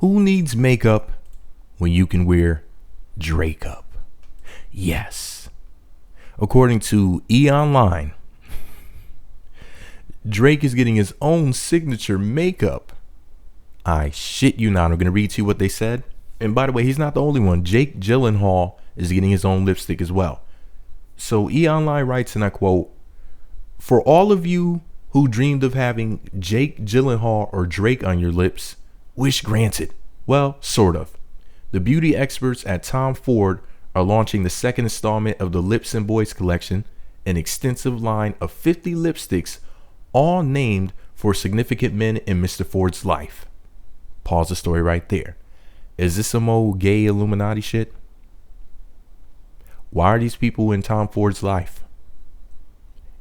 Who needs makeup when you can wear Drake up? Yes. According to E! Online, Drake is getting his own signature makeup. I shit you not. I'm going to read to you what they said. And by the way, he's not the only one. Jake Gyllenhaal is getting his own lipstick as well. So E! Online writes, and I quote, "For all of you who dreamed of having Jake Gyllenhaal or Drake on your lips, wish granted." Well, sort of. The beauty experts at Tom Ford are launching the second installment of the Lips and Boys collection, an extensive line of 50 lipsticks, all named for significant men in Mr. Ford's life. Pause the story right there. Is this some old gay Illuminati shit? Why are these people in Tom Ford's life?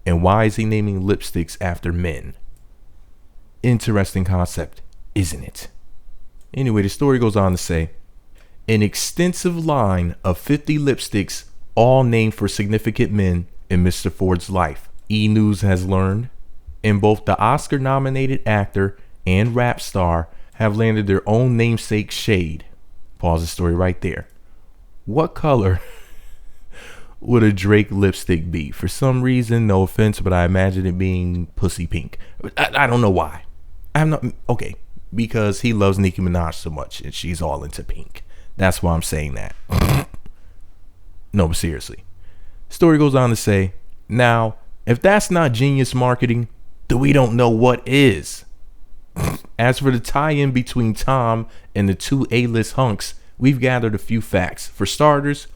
And why is he naming lipsticks after men? Interesting concept, isn't it? Anyway, the story goes on to say, an extensive line of 50 lipsticks, all named for significant men in Mr. Ford's life. E! News has learned, and both the Oscar-nominated actor and rap star have landed their own namesake shade. Pause the story right there. What color would a Drake lipstick be? For some reason, no offense, but I imagine it being pussy pink. I don't know why. I'm not okay. Because he loves Nicki Minaj so much and she's all into pink. That's why I'm saying that. No, but seriously. Story goes on to say, now, if that's not genius marketing, then we don't know what is. As for the tie-in between Tom and the two A-list hunks, we've gathered a few facts. For starters,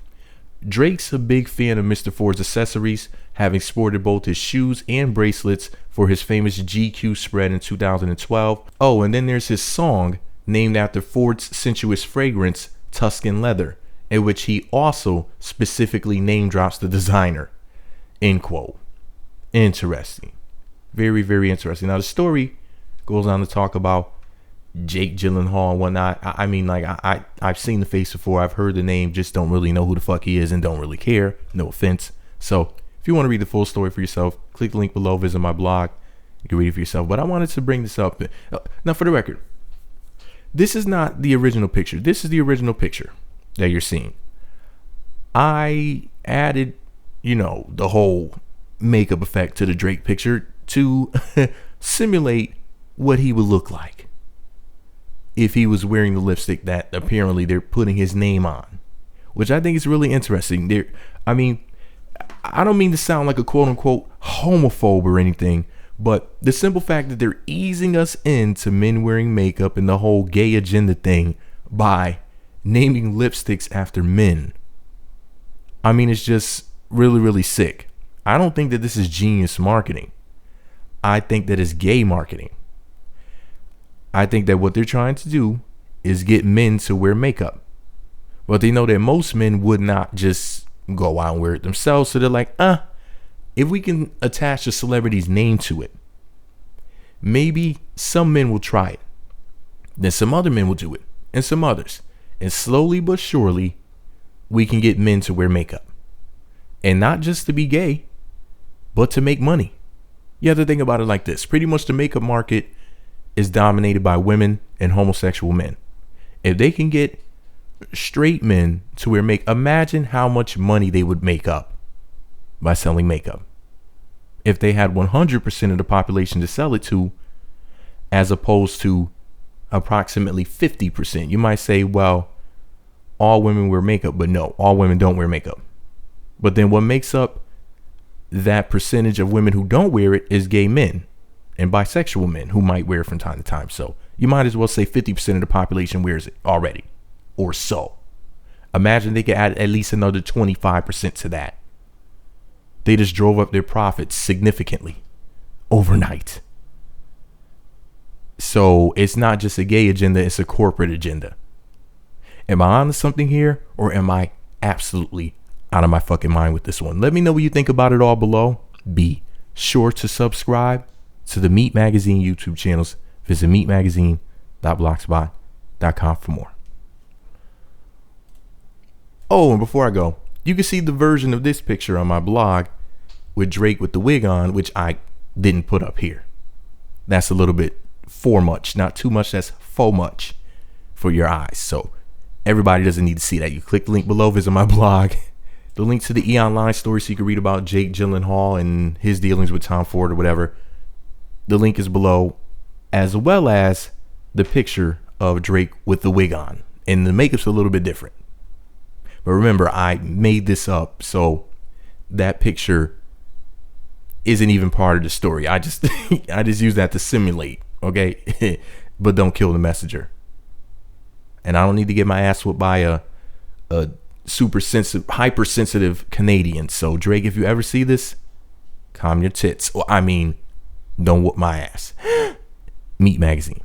Drake's a big fan of Mr. Ford's accessories, having sported both his shoes and bracelets for his famous GQ spread in 2012. Oh, and then there's his song named after Ford's sensuous fragrance, Tuscan Leather, in which he also specifically name drops the designer. End quote. Interesting. Very, very interesting. Now, the story goes on to talk about Jake Gyllenhaal and whatnot. I mean, like, I've seen the face before. I've heard the name, just don't really know who the fuck he is and don't really care. No offense. So if you want to read the full story for yourself, click the link below, visit my blog. You can read it for yourself. But I wanted to bring this up. Now, for the record, this is not the original picture. This is the original picture that you're seeing. I added, the whole makeup effect to the Drake picture to simulate what he would look like if he was wearing the lipstick that apparently they're putting his name on, which I think is really interesting. I don't mean to sound like a quote unquote homophobe or anything, but the simple fact that they're easing us into men wearing makeup and the whole gay agenda thing by naming lipsticks after men. I mean, it's just really, really sick. I don't think that this is genius marketing. I think that it's gay marketing. I think that what they're trying to do is get men to wear makeup. But they know that most men would not just go out and wear it themselves. So they're like, if we can attach a celebrity's name to it, maybe some men will try it. Then some other men will do it. And some others. And slowly but surely, we can get men to wear makeup. And not just to be gay, but to make money. You have to think about it like this. Pretty much the makeup market is dominated by women and homosexual men. If they can get straight men to wear makeup, imagine how much money they would make up by selling makeup. If they had 100% of the population to sell it to, as opposed to approximately 50%. You might say, well, all women wear makeup, but no, all women don't wear makeup. But then what makes up that percentage of women who don't wear it is gay men and bisexual men who might wear it from time to time. So you might as well say 50% of the population wears it already, or so. Imagine they could add at least another 25% to that. They just drove up their profits significantly overnight. So it's not just a gay agenda, it's a corporate agenda. Am I on to something here, or am I absolutely out of my fucking mind with this one? Let me know what you think about it all below. Be sure to subscribe to the Meat Magazine YouTube channels. Visit meatmagazine.blogspot.com for more. Oh, and before I go, you can see the version of this picture on my blog with Drake with the wig on, which I didn't put up here. That's a little bit for much, not too much. That's faux much. for your eyes. So everybody doesn't need to see that. You click the link below, visit my blog. The link to the E-Online story so you can read about Jake Gyllenhaal and his dealings with Tom Ford or whatever. The link is below, as well as the picture of Drake with the wig on. And the makeup's a little bit different. But remember, I made this up, so that picture isn't even part of the story. I just use that to simulate, okay? But don't kill the messenger. And I don't need to get my ass whooped by a super sensitive, hypersensitive Canadian. So Drake, if you ever see this, calm your tits. Well, I mean, don't whoop my ass. Meat Magazine.